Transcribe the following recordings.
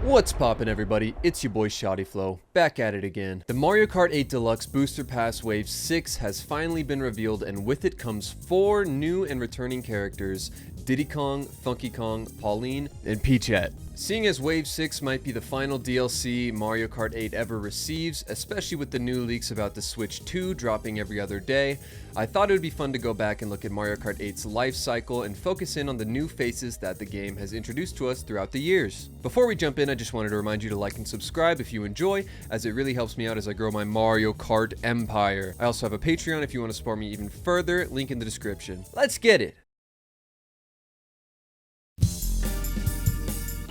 What's poppin' everybody, it's your boy Shoddy Flow, back at it again. The Mario Kart 8 Deluxe Booster Pass Wave 6 has finally been revealed, and with it comes 4 new and returning characters: Diddy Kong, Funky Kong, Pauline, and Peachette. Seeing as Wave 6 might be the final DLC Mario Kart 8 ever receives, especially with the new leaks about the Switch 2 dropping every other day, I thought it would be fun to go back and look at Mario Kart 8's life cycle and focus in on the new faces that the game has introduced to us throughout the years. Before we jump in, I just wanted to remind you to like and subscribe if you enjoy, as it really helps me out as I grow my Mario Kart empire. I also have a Patreon if you want to support me even further, link in the description. Let's get it!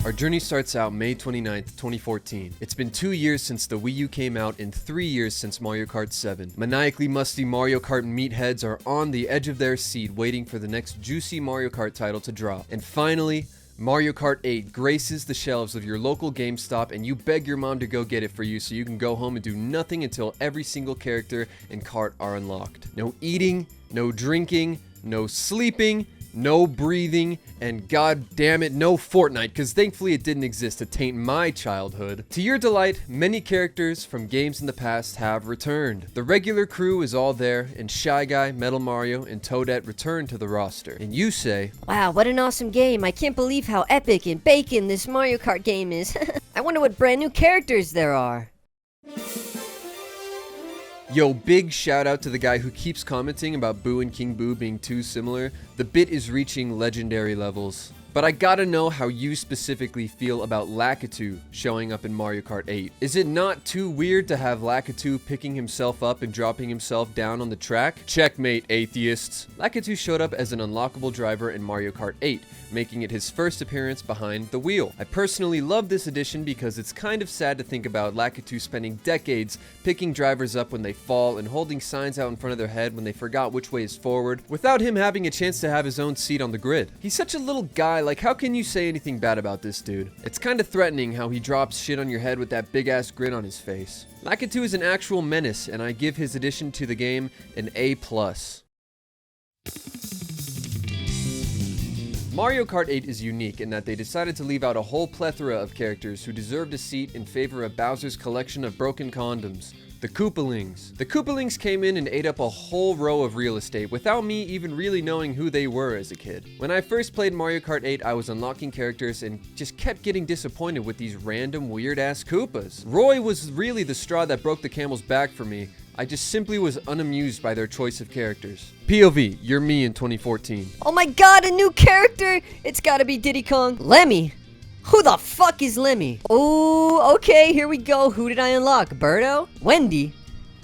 Our journey starts out May 29th, 2014. It's been 2 years since the Wii U came out and 3 years since Mario Kart 7. Maniacally musty Mario Kart meatheads are on the edge of their seat waiting for the next juicy Mario Kart title to drop. And finally, Mario Kart 8 graces the shelves of your local GameStop, and you beg your mom to go get it for you so you can go home and do nothing until every single character and cart are unlocked. No eating, no drinking, no sleeping, no breathing, and god damn it, no Fortnite, because thankfully it didn't exist to taint my childhood. To your delight, many characters from games in the past have returned. The regular crew is all there, and Shy Guy, Metal Mario, and Toadette return to the roster. And you say, "Wow, what an awesome game. I can't believe how epic and bacon this Mario Kart game is. I wonder what brand new characters there are." Yo, big shout out to the guy who keeps commenting about Boo and King Boo being too similar. The bit is reaching legendary levels. But I gotta know how you specifically feel about Lakitu showing up in Mario Kart 8. Is it not too weird to have Lakitu picking himself up and dropping himself down on the track? Checkmate, atheists. Lakitu showed up as an unlockable driver in Mario Kart 8, making it his first appearance behind the wheel. I personally love this addition because it's kind of sad to think about Lakitu spending decades picking drivers up when they fall and holding signs out in front of their head when they forgot which way is forward, without him having a chance to have his own seat on the grid. He's such a little guy, like how can you say anything bad about this dude? It's kind of threatening how he drops shit on your head with that big ass grin on his face. Lakitu is an actual menace, and I give his addition to the game an A+. Mario Kart 8 is unique in that they decided to leave out a whole plethora of characters who deserved a seat in favor of Bowser's collection of broken condoms. The Koopalings. The Koopalings came in and ate up a whole row of real estate without me even really knowing who they were as a kid. When I first played Mario Kart 8, I was unlocking characters and just kept getting disappointed with these random weird-ass Koopas. Roy was really the straw that broke the camel's back for me. I just simply was unamused by their choice of characters. POV, you're me in 2014. Oh my god, a new character! It's gotta be Diddy Kong. Lemmy? Who the fuck is Lemmy? Oh, okay, here we go. Who did I unlock? Birdo? Wendy?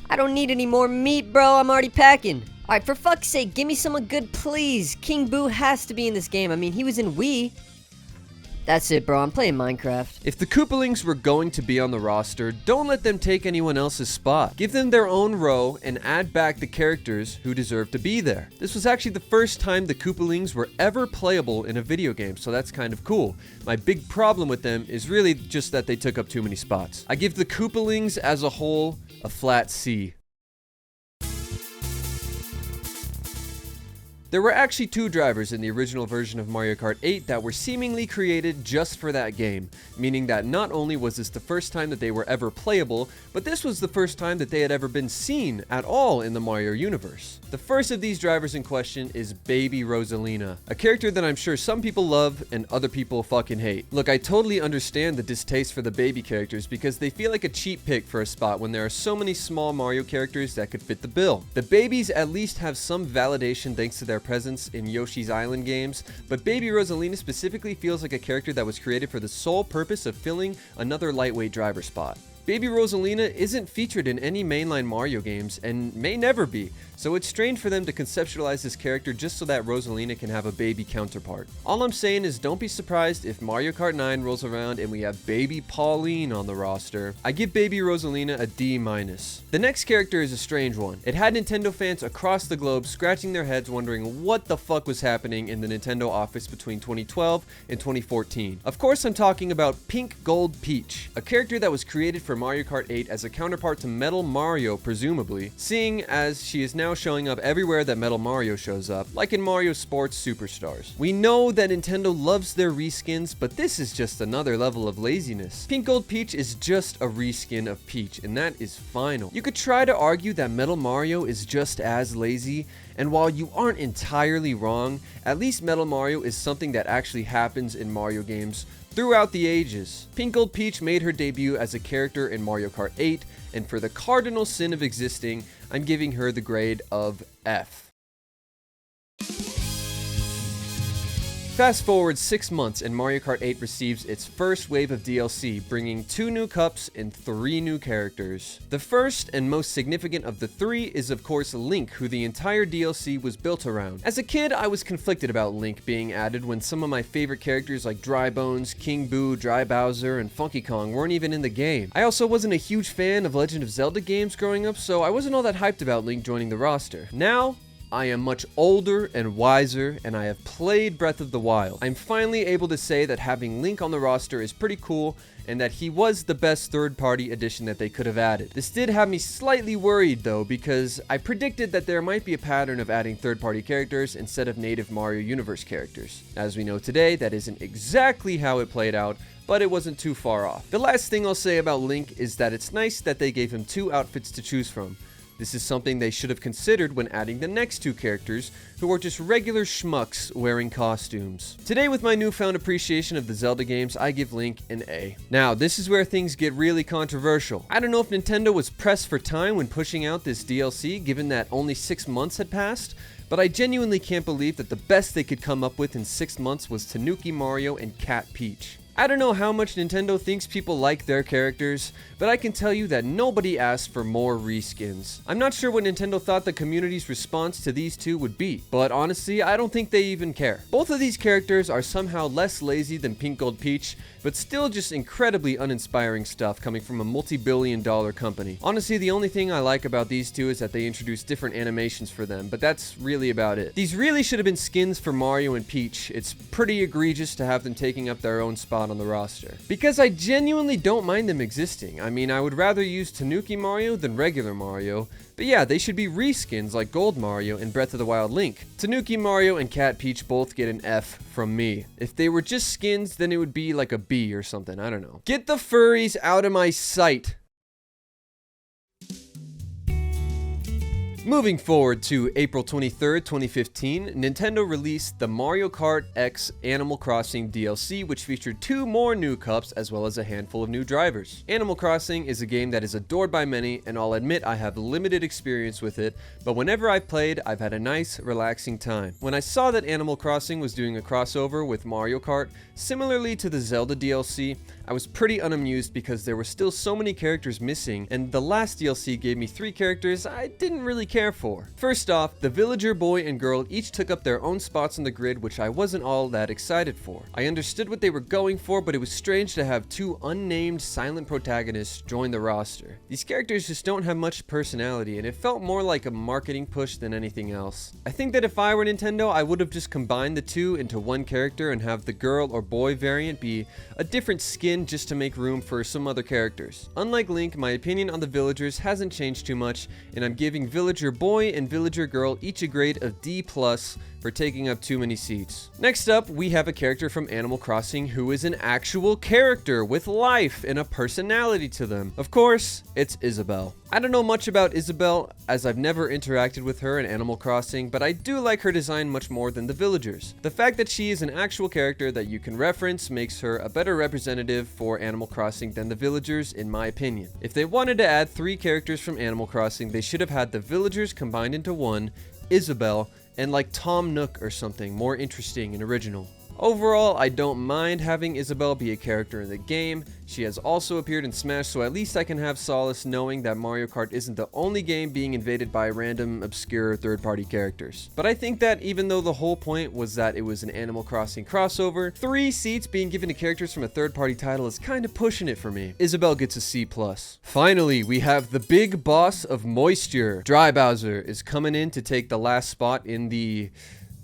I don't need any more meat, bro. I'm already packing. Alright, for fuck's sake, give me someone good, please. King Boo has to be in this game. I mean, he was in Wii. That's it, bro. I'm playing Minecraft. If the Koopalings were going to be on the roster, don't let them take anyone else's spot. Give them their own row and add back the characters who deserve to be there. This was actually the first time the Koopalings were ever playable in a video game, so that's kind of cool. My big problem with them is really just that they took up too many spots. I give the Koopalings as a whole a flat C. There were actually 2 drivers in the original version of Mario Kart 8 that were seemingly created just for that game, meaning that not only was this the first time that they were ever playable, but this was the first time that they had ever been seen at all in the Mario universe. The first of these drivers in question is Baby Rosalina, a character that I'm sure some people love and other people fucking hate. Look, I totally understand the distaste for the baby characters because they feel like a cheap pick for a spot when there are so many small Mario characters that could fit the bill. The babies at least have some validation thanks to their presence in Yoshi's Island games, but Baby Rosalina specifically feels like a character that was created for the sole purpose of filling another lightweight driver spot. Baby Rosalina isn't featured in any mainline Mario games and may never be, so it's strange for them to conceptualize this character just so that Rosalina can have a baby counterpart. All I'm saying is don't be surprised if Mario Kart 9 rolls around and we have Baby Pauline on the roster. I give Baby Rosalina a D-. The next character is a strange one. It had Nintendo fans across the globe scratching their heads wondering what the fuck was happening in the Nintendo office between 2012 and 2014. Of course I'm talking about Pink Gold Peach, a character that was created for for Mario Kart 8 as a counterpart to Metal Mario, presumably, seeing as she is now showing up everywhere that Metal Mario shows up, like in Mario Sports Superstars. We know that Nintendo loves their reskins, but this is just another level of laziness. Pink Gold Peach is just a reskin of Peach, and that is final. You could try to argue that Metal Mario is just as lazy, and while you aren't entirely wrong, at least Metal Mario is something that actually happens in Mario games throughout the ages. Pink Gold Peach made her debut as a character in Mario Kart 8, and for the cardinal sin of existing, I'm giving her the grade of F. Fast forward 6 months and Mario Kart 8 receives its first wave of DLC, bringing 2 new cups and 3 new characters. The first and most significant of the 3 is of course Link, who the entire DLC was built around. As a kid, I was conflicted about Link being added when some of my favorite characters like Dry Bones, King Boo, Dry Bowser, and Funky Kong weren't even in the game. I also wasn't a huge fan of Legend of Zelda games growing up, so I wasn't all that hyped about Link joining the roster. Now, I am much older and wiser, and I have played Breath of the Wild. I'm finally able to say that having Link on the roster is pretty cool, and that he was the best third-party addition that they could have added. This did have me slightly worried though, because I predicted that there might be a pattern of adding third-party characters instead of native Mario Universe characters. As we know today, that isn't exactly how it played out, but it wasn't too far off. The last thing I'll say about Link is that it's nice that they gave him 2 outfits to choose from. This is something they should have considered when adding the next 2 characters, who are just regular schmucks wearing costumes. Today, with my newfound appreciation of the Zelda games, I give Link an A. Now, this is where things get really controversial. I don't know if Nintendo was pressed for time when pushing out this DLC, given that only 6 months had passed, but I genuinely can't believe that the best they could come up with in 6 months was Tanuki Mario and Cat Peach. I don't know how much Nintendo thinks people like their characters, but I can tell you that nobody asked for more reskins. I'm not sure what Nintendo thought the community's response to these 2 would be, but honestly, I don't think they even care. Both of these characters are somehow less lazy than Pink Gold Peach, but still just incredibly uninspiring stuff coming from a multi-billion-dollar company. Honestly, the only thing I like about these 2 is that they introduced different animations for them, but that's really about it. These really should have been skins for Mario and Peach. It's pretty egregious to have them taking up their own spot on the roster, because I genuinely don't mind them existing. I mean, I would rather use Tanuki Mario than regular Mario, but yeah, they should be reskins like Gold Mario and Breath of the Wild Link. Tanuki Mario and Cat Peach both get an F from me. If they were just skins, then it would be like a B or something, I don't know. Get the furries out of my sight! Moving forward to April 23rd, 2015, Nintendo released the Mario Kart X Animal Crossing DLC, which featured 2 more new cups as well as a handful of new drivers. Animal Crossing is a game that is adored by many, and I'll admit I have limited experience with it, but whenever I've played, I've had a nice, relaxing time. When I saw that Animal Crossing was doing a crossover with Mario Kart, similarly to the Zelda DLC, I was pretty unamused because there were still so many characters missing, and the last DLC gave me 3 characters I didn't really care for. First off, the villager boy and girl each took up their own spots on the grid, which I wasn't all that excited for. I understood what they were going for, but it was strange to have 2 unnamed silent protagonists join the roster. These characters just don't have much personality, and it felt more like a marketing push than anything else. I think that if I were Nintendo, I would have just combined the 2 into one character and have the girl or boy variant be a different skin just to make room for some other characters. Unlike Link, my opinion on the villagers hasn't changed too much, and I'm giving villager boy and villager girl each a grade of D+ for taking up too many seats. Next up, we have a character from Animal Crossing who is an actual character with life and a personality to them. Of course, it's Isabelle. I don't know much about Isabelle, as I've never interacted with her in Animal Crossing, but I do like her design much more than the villagers. The fact that she is an actual character that you can reference makes her a better representative for Animal Crossing than the villagers, in my opinion. If they wanted to add 3 characters from Animal Crossing, they should have had the villagers combined into one, Isabelle, and like Tom Nook or something more interesting and original. Overall, I don't mind having Isabelle be a character in the game. She has also appeared in Smash, so at least I can have solace knowing that Mario Kart isn't the only game being invaded by random, obscure third-party characters. But I think that even though the whole point was that it was an Animal Crossing crossover, 3 seats being given to characters from a third-party title is kinda pushing it for me. Isabelle gets a C+. Finally, we have the big boss of Moisture. Dry Bowser is coming in to take the last spot in the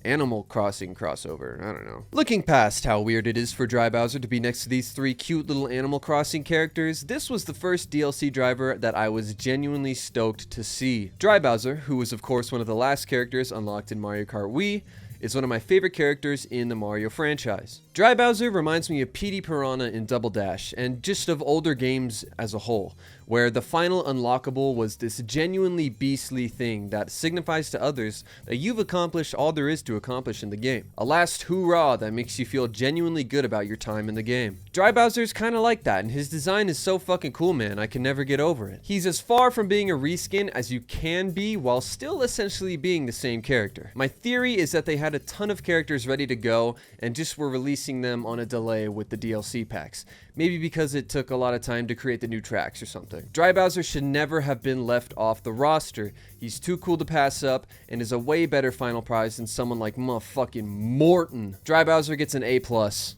Animal Crossing crossover. I don't know. Looking past how weird it is for Dry Bowser to be next to these 3 cute little Animal Crossing characters, this was the first DLC driver that I was genuinely stoked to see. Dry Bowser, who was of course one of the last characters unlocked in Mario Kart Wii, is one of my favorite characters in the Mario franchise. Dry Bowser reminds me of Petey Piranha in Double Dash, and just of older games as a whole, where the final unlockable was this genuinely beastly thing that signifies to others that you've accomplished all there is to accomplish in the game. A last hoorah that makes you feel genuinely good about your time in the game. Dry Bowser's kinda like that, and his design is so fucking cool, man. I can never get over it. He's as far from being a reskin as you can be while still essentially being the same character. My theory is that they had a ton of characters ready to go and just were releasing them on a delay with the DLC packs. Maybe because it took a lot of time to create the new tracks or something. Dry Bowser should never have been left off the roster. He's too cool to pass up and is a way better final prize than someone like motherfucking Morton. Dry Bowser gets an A+.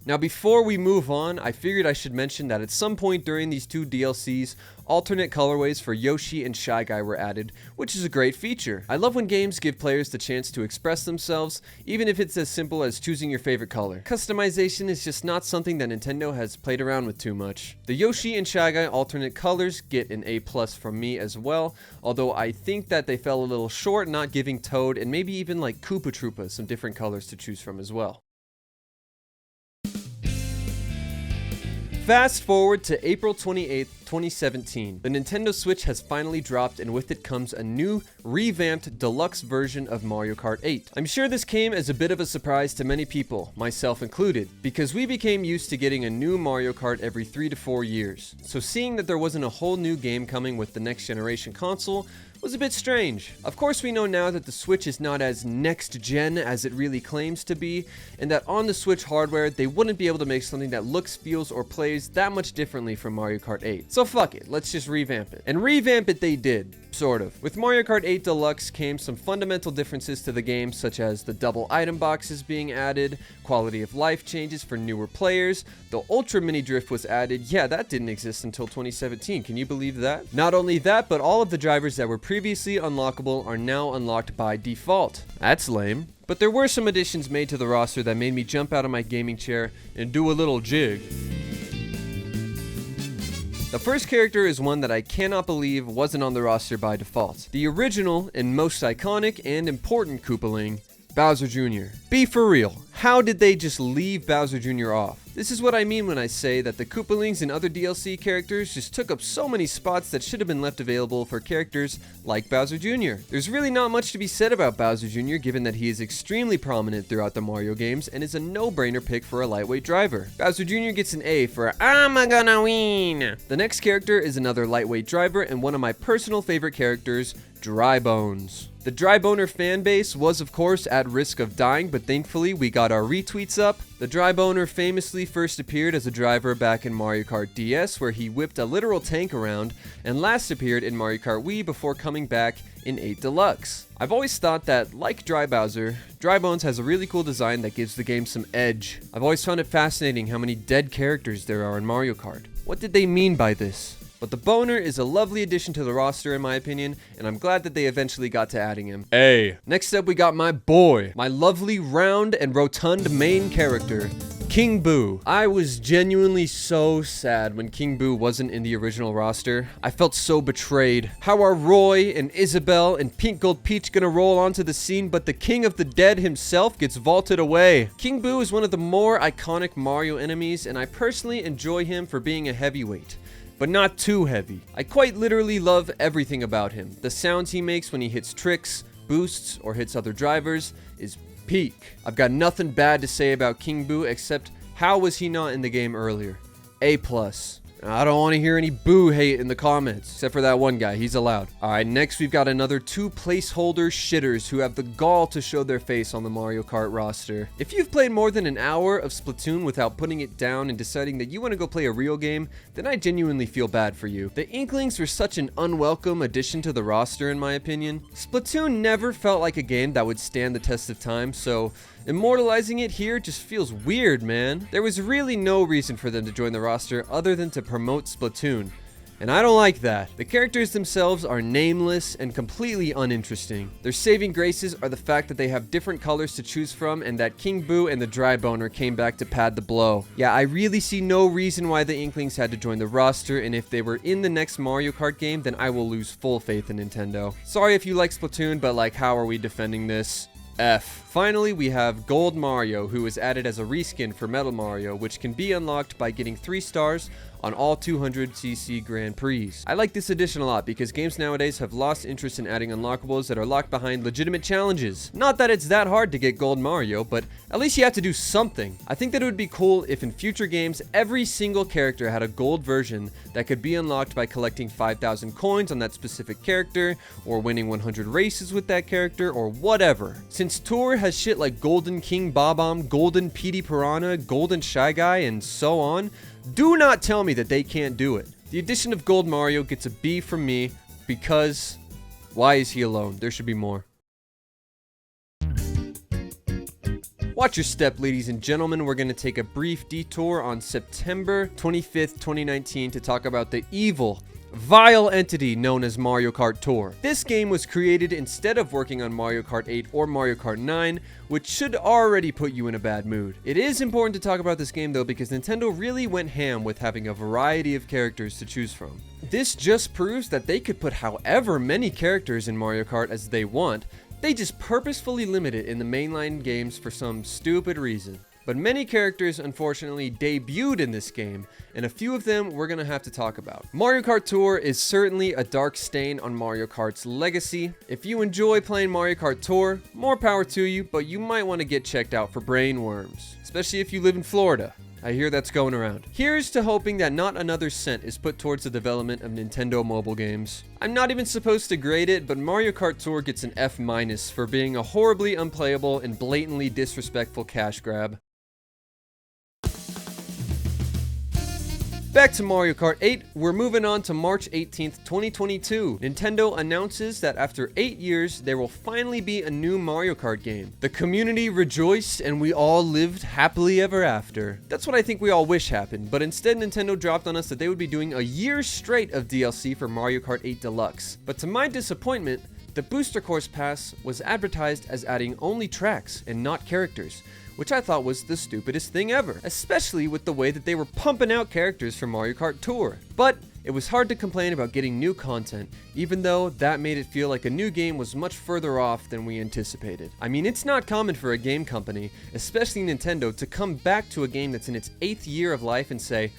Now before we move on, I figured I should mention that at some point during these 2 DLCs, alternate colorways for Yoshi and Shy Guy were added, which is a great feature. I love when games give players the chance to express themselves, even if it's as simple as choosing your favorite color. Customization is just not something that Nintendo has played around with too much. The Yoshi and Shy Guy alternate colors get an A+ from me as well, although I think that they fell a little short not giving Toad and maybe even like Koopa Troopa some different colors to choose from as well. Fast forward to April 28th, 2017. The Nintendo Switch has finally dropped, and with it comes a new, revamped deluxe version of Mario Kart 8. I'm sure this came as a bit of a surprise to many people, myself included, because we became used to getting a new Mario Kart every 3 to 4 years. So seeing that there wasn't a whole new game coming with the next generation console was a bit strange. Of course, we know now that the Switch is not as next-gen as it really claims to be, and that on the Switch hardware, they wouldn't be able to make something that looks, feels, or plays that much differently from Mario Kart 8. So fuck it, let's just revamp it. And revamp it they did. Sort of. With Mario Kart 8 Deluxe came some fundamental differences to the game, such as the double item boxes being added, quality of life changes for newer players, the Ultra Mini Drift was added. Yeah, that didn't exist until 2017. Can you believe that? Not only that, but all of the drivers that were previously unlockable are now unlocked by default. That's lame. But there were some additions made to the roster that made me jump out of my gaming chair and do a little jig. The first character is one that I cannot believe wasn't on the roster by default. The original and most iconic and important Koopaling, Bowser Jr. Be for real, how did they just leave Bowser Jr. off? This is what I mean when I say that the Koopalings and other DLC characters just took up so many spots that should have been left available for characters like Bowser Jr. There's really not much to be said about Bowser Jr. given that he is extremely prominent throughout the Mario games and is a no-brainer pick for a lightweight driver. Bowser Jr. gets an A for I'm gonna win. The next character is another lightweight driver and one of my personal favorite characters, Dry Bones. The Dry Boner fan base was of course at risk of dying, but thankfully we got our retweets up. The Dry Boner famously first appeared as a driver back in Mario Kart DS, where he whipped a literal tank around, and last appeared in Mario Kart Wii before coming back in 8 Deluxe. I've always thought that, like Dry Bowser, Dry Bones has a really cool design that gives the game some edge. I've always found it fascinating how many dead characters there are in Mario Kart. What did they mean by this? But the Boner is a lovely addition to the roster in my opinion, and I'm glad that they eventually got to adding him. A. Next up we got my boy, my lovely round and rotund main character, King Boo. I was genuinely so sad when King Boo wasn't in the original roster. I felt so betrayed. How are Roy and Isabelle and Pink Gold Peach gonna roll onto the scene, but the King of the Dead himself gets vaulted away? King Boo is one of the more iconic Mario enemies, and I personally enjoy him for being a heavyweight, but not too heavy. I quite literally love everything about him. The sounds he makes when he hits tricks, boosts, or hits other drivers is peak. I've got nothing bad to say about King Boo except how was he not in the game earlier? A+. I don't want to hear any boo hate in the comments, except for that one guy, he's allowed. Alright, next we've got another 2 placeholder shitters who have the gall to show their face on the Mario Kart roster. If you've played more than an hour of Splatoon without putting it down and deciding that you want to go play a real game, then I genuinely feel bad for you. The Inklings were such an unwelcome addition to the roster in my opinion. Splatoon never felt like a game that would stand the test of time, so immortalizing it here just feels weird, man. There was really no reason for them to join the roster other than to promote Splatoon. and I don't like that. The characters themselves are nameless and completely uninteresting. Their saving graces are the fact that they have different colors to choose from and that King Boo and the Dry Boner came back to pad the blow. Yeah, I really see no reason why the Inklings had to join the roster, and if they were in the next Mario Kart game, then I will lose full faith in Nintendo. Sorry if you like Splatoon, but like, how are we defending this? F. Finally, we have Gold Mario, who was added as a reskin for Metal Mario, which can be unlocked by getting 3 stars on all 200cc Grand Prix. I like this addition a lot because games nowadays have lost interest in adding unlockables that are locked behind legitimate challenges. Not that it's that hard to get Gold Mario, but at least you have to do something. I think that it would be cool if in future games, every single character had a gold version that could be unlocked by collecting 5,000 coins on that specific character, or winning 100 races with that character, or whatever. Since Tour has shit like Golden King Bob-omb, Golden Petey Piranha, Golden Shy Guy, and so on, do not tell me that they can't do it. The addition of Gold Mario gets a B from me because why is he alone? There should be more. Watch your step, ladies and gentlemen. We're going to take a brief detour on September 25th, 2019 to talk about the evil, vile entity known as Mario Kart Tour. This game was created instead of working on Mario Kart 8 or Mario Kart 9, which should already put you in a bad mood. It is important to talk about this game though because Nintendo really went ham with having a variety of characters to choose from. This just proves that they could put however many characters in Mario Kart as they want. They just purposefully limit it in the mainline games for some stupid reason. But many characters unfortunately debuted in this game, and a few of them we're gonna have to talk about. Mario Kart Tour is certainly a dark stain on Mario Kart's legacy. If you enjoy playing Mario Kart Tour, more power to you, but you might want to get checked out for brain worms, especially if you live in Florida. I hear that's going around. Here's to hoping that not another cent is put towards the development of Nintendo mobile games. I'm not even supposed to grade it, but Mario Kart Tour gets an F- for being a horribly unplayable and blatantly disrespectful cash grab. Back to Mario Kart 8, we're moving on to March 18th, 2022. Nintendo announces that after 8 years, there will finally be a new Mario Kart game. The community rejoiced and we all lived happily ever after. That's what I think we all wish happened, but instead Nintendo dropped on us that they would be doing a year straight of DLC for Mario Kart 8 Deluxe. But to my disappointment, the Booster Course Pass was advertised as adding only tracks and not characters, which I thought was the stupidest thing ever, especially with the way that they were pumping out characters for Mario Kart Tour. But it was hard to complain about getting new content, even though that made it feel like a new game was much further off than we anticipated. I mean, it's not common for a game company, especially Nintendo, to come back to a game that's in its 8th year of life and say,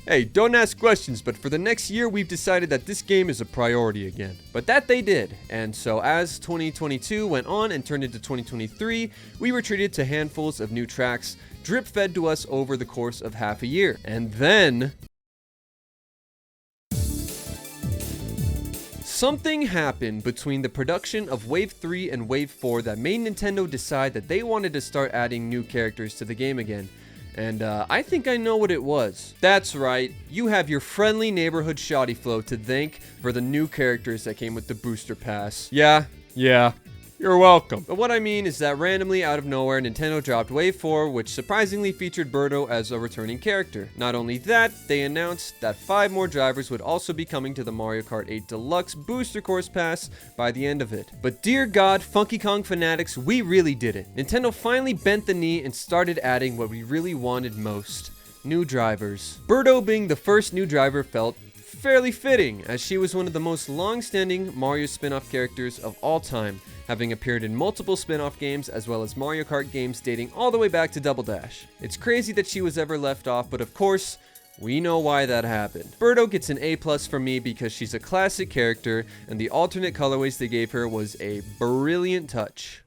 hey, don't ask questions, but for the next year, we've decided that this game is a priority again. But that they did, and so as 2022 went on and turned into 2023, we were treated to handfuls of new tracks, drip-fed to us over the course of half a year. And then something happened between the production of Wave 3 and Wave 4 that made Nintendo decide that they wanted to start adding new characters to the game again. And I think I know what it was. That's right, you have your friendly neighborhood shoddy flow to thank for the new characters that came with the booster pass. Yeah, you're welcome. But what I mean is that randomly out of nowhere, Nintendo dropped Wave 4, which surprisingly featured Birdo as a returning character. Not only that, they announced that 5 more drivers would also be coming to the Mario Kart 8 Deluxe Booster Course Pass by the end of it. But dear God, Funky Kong fanatics, we really did it. Nintendo finally bent the knee and started adding what we really wanted most: new drivers. Birdo being the first new driver felt fairly fitting, as she was one of the most long-standing Mario spin-off characters of all time, having appeared in multiple spin-off games as well as Mario Kart games dating all the way back to Double Dash. It's crazy that she was ever left off, but of course, we know why that happened. Birdo gets an A+ from me because she's a classic character, and the alternate colorways they gave her was a brilliant touch.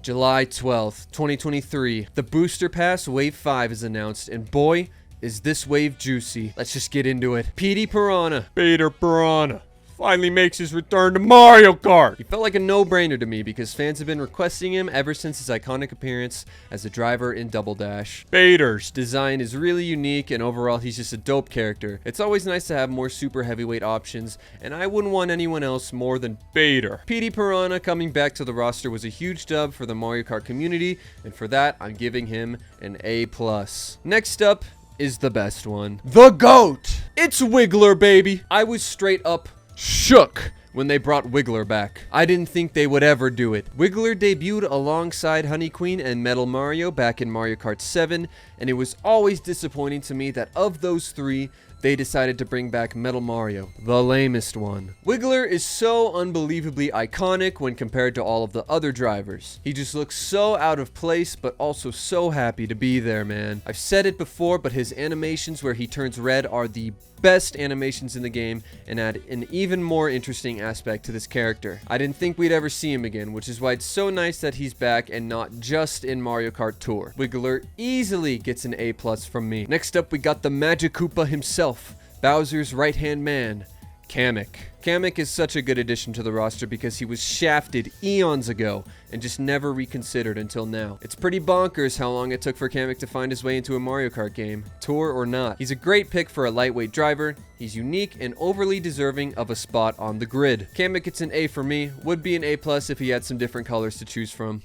July 12th, 2023, the Booster Pass Wave 5 is announced, and boy, is this wave juicy. Let's just get into it. Petey Piranha. Peter Piranha finally makes his return to Mario Kart. He felt like a no-brainer to me because fans have been requesting him ever since his iconic appearance as a driver in Double Dash. Vader's design is really unique, and overall he's just a dope character. It's always nice to have more super heavyweight options, and I wouldn't want anyone else more than Vader. Petey Piranha coming back to the roster was a huge dub for the Mario Kart community, and for that I'm giving him an A+. Next up, is the best one. The GOAT! It's Wiggler, baby! I was straight up shook when they brought Wiggler back. I didn't think they would ever do it. Wiggler debuted alongside Honey Queen and Metal Mario back in Mario Kart 7, and it was always disappointing to me that of those three, they decided to bring back Metal Mario, the lamest one. Wiggler is so unbelievably iconic when compared to all of the other drivers. He just looks so out of place, but also so happy to be there, man. I've said it before, but his animations where he turns red are the best animations in the game and add an even more interesting aspect to this character. I didn't think we'd ever see him again, which is why it's so nice that he's back and not just in Mario Kart Tour. Wiggler easily gets an A+ from me. Next up, we got the Magic Koopa himself, Bowser's right-hand man, Kamek. Kamek is such a good addition to the roster because he was shafted eons ago and just never reconsidered until now. It's pretty bonkers how long it took for Kamek to find his way into a Mario Kart game, tour or not. He's a great pick for a lightweight driver. He's unique and overly deserving of a spot on the grid. Kamek gets an A for me, would be an A+ if he had some different colors to choose from.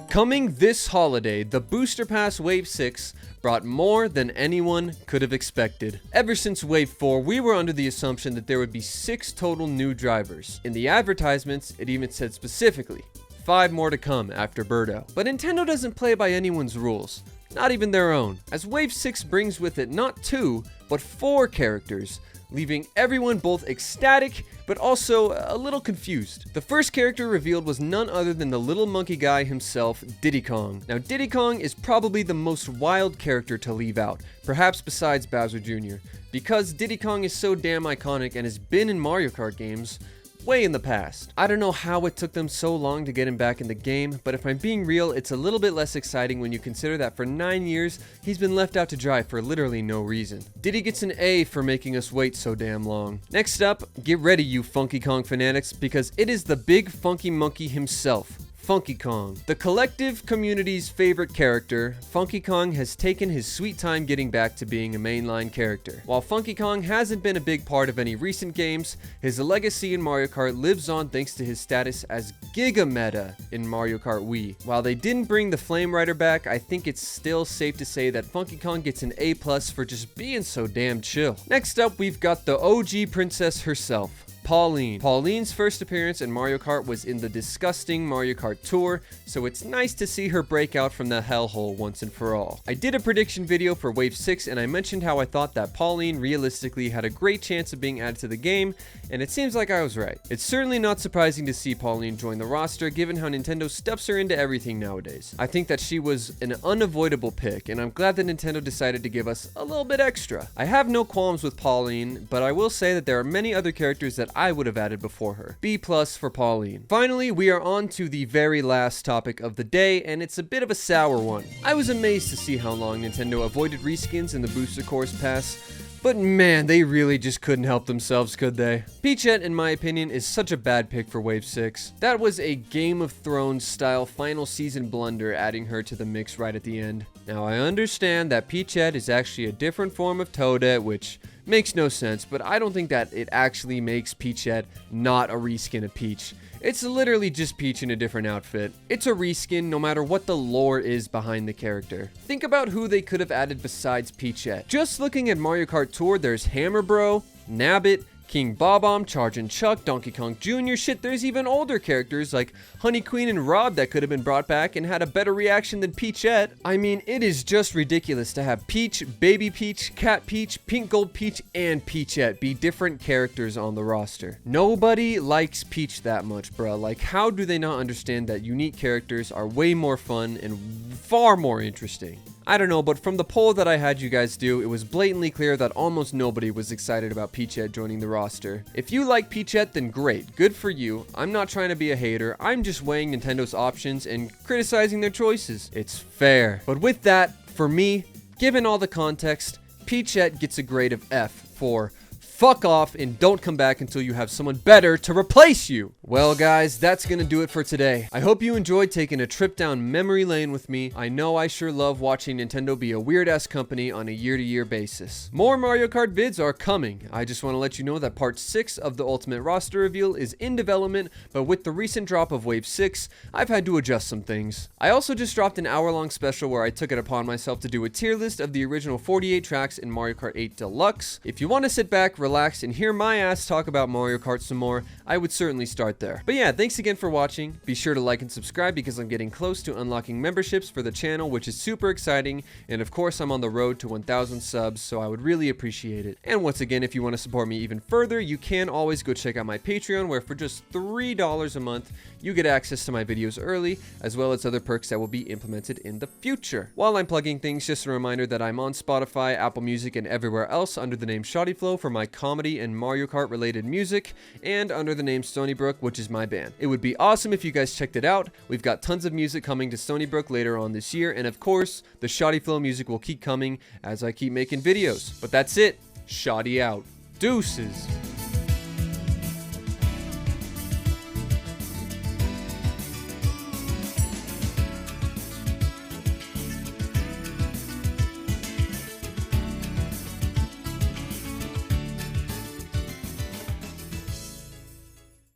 Coming this holiday, the Booster Pass Wave 6 brought more than anyone could have expected. Ever since Wave 4, we were under the assumption that there would be 6 total new drivers. In the advertisements, it even said specifically, 5 more to come after Birdo. But Nintendo doesn't play by anyone's rules, not even their own, as Wave 6 brings with it not 2, but 4 characters, leaving everyone both ecstatic but also a little confused. The first character revealed was none other than the little monkey guy himself, Diddy Kong. Now, Diddy Kong is probably the most wild character to leave out, perhaps besides Bowser Jr., because Diddy Kong is so damn iconic and has been in Mario Kart games way in the past. I don't know how it took them so long to get him back in the game, but if I'm being real, it's a little bit less exciting when you consider that for 9 years, he's been left out to dry for literally no reason. Diddy gets an A for making us wait so damn long. Next up, get ready you Funky Kong fanatics, because it is the big funky monkey himself, Funky Kong. The collective community's favorite character, Funky Kong has taken his sweet time getting back to being a mainline character. While Funky Kong hasn't been a big part of any recent games, his legacy in Mario Kart lives on thanks to his status as Giga Meta in Mario Kart Wii. While they didn't bring the Flame Rider back, I think it's still safe to say that Funky Kong gets an A+ for just being so damn chill. Next up, we've got the OG princess herself, Pauline. Pauline's first appearance in Mario Kart was in the disgusting Mario Kart Tour, so it's nice to see her break out from the hellhole once and for all. I did a prediction video for Wave 6 and I mentioned how I thought that Pauline realistically had a great chance of being added to the game, and it seems like I was right. It's certainly not surprising to see Pauline join the roster given how Nintendo stuffs her into everything nowadays. I think that she was an unavoidable pick, and I'm glad that Nintendo decided to give us a little bit extra. I have no qualms with Pauline, but I will say that there are many other characters that I would have added before her. B+ for Pauline. Finally, we are on to the very last topic of the day, and it's a bit of a sour one. I was amazed to see how long Nintendo avoided reskins in the Booster Course Pass, but man, they really just couldn't help themselves, could they? Peachette, in my opinion, is such a bad pick for Wave 6. That was a Game of Thrones style final season blunder, adding her to the mix right at the end. Now, I understand that Peachette is actually a different form of Toadette, which makes no sense, but I don't think that it actually makes Peachette not a reskin of Peach. It's literally just Peach in a different outfit. It's a reskin no matter what the lore is behind the character. Think about who they could have added besides Peachette. Just looking at Mario Kart Tour, there's Hammer Bro, Nabbit, King Bob-omb, Chargin' Chuck, Donkey Kong Jr. Shit, there's even older characters like Honey Queen and Rob that could have been brought back and had a better reaction than Peachette. I mean, it is just ridiculous to have Peach, Baby Peach, Cat Peach, Pink Gold Peach, and Peachette be different characters on the roster. Nobody likes Peach that much, bruh. Like, how do they not understand that unique characters are way more fun and far more interesting? I don't know, but from the poll that I had you guys do, it was blatantly clear that almost nobody was excited about Peachette joining the roster. If you like Peachette, then great, good for you. I'm not trying to be a hater, I'm just weighing Nintendo's options and criticizing their choices. It's fair. But with that, for me, given all the context, Peachette gets a grade of F for fuck off and don't come back until you have someone better to replace you. Well guys, that's gonna do it for today. I hope you enjoyed taking a trip down memory lane with me. I know I sure love watching Nintendo be a weird ass company on a year-to-year basis. More Mario Kart vids are coming. I just want to let you know that part 6 of the Ultimate roster reveal is in development, but with the recent drop of Wave 6, I've had to adjust some things. I also just dropped an hour-long special where I took it upon myself to do a tier list of the original 48 tracks in Mario Kart 8 Deluxe. If you want to sit back, relax, and hear my ass talk about Mario Kart some more, I would certainly start there. But yeah, thanks again for watching. Be sure to like and subscribe because I'm getting close to unlocking memberships for the channel, which is super exciting, and of course I'm on the road to 1,000 subs, so I would really appreciate it. And once again, if you want to support me even further, you can always go check out my Patreon, where for just $3 a month, you get access to my videos early, as well as other perks that will be implemented in the future. While I'm plugging things, just a reminder that I'm on Spotify, Apple Music, and everywhere else under the name Shoddy Flow for my comedy and Mario Kart related music, and under the name Stony Brook, which is my band. It would be awesome if you guys checked it out. We've got tons of music coming to Stony Brook later on this year, and of course, the Shoddy Flow music will keep coming as I keep making videos. But that's it. Shoddy out. Deuces.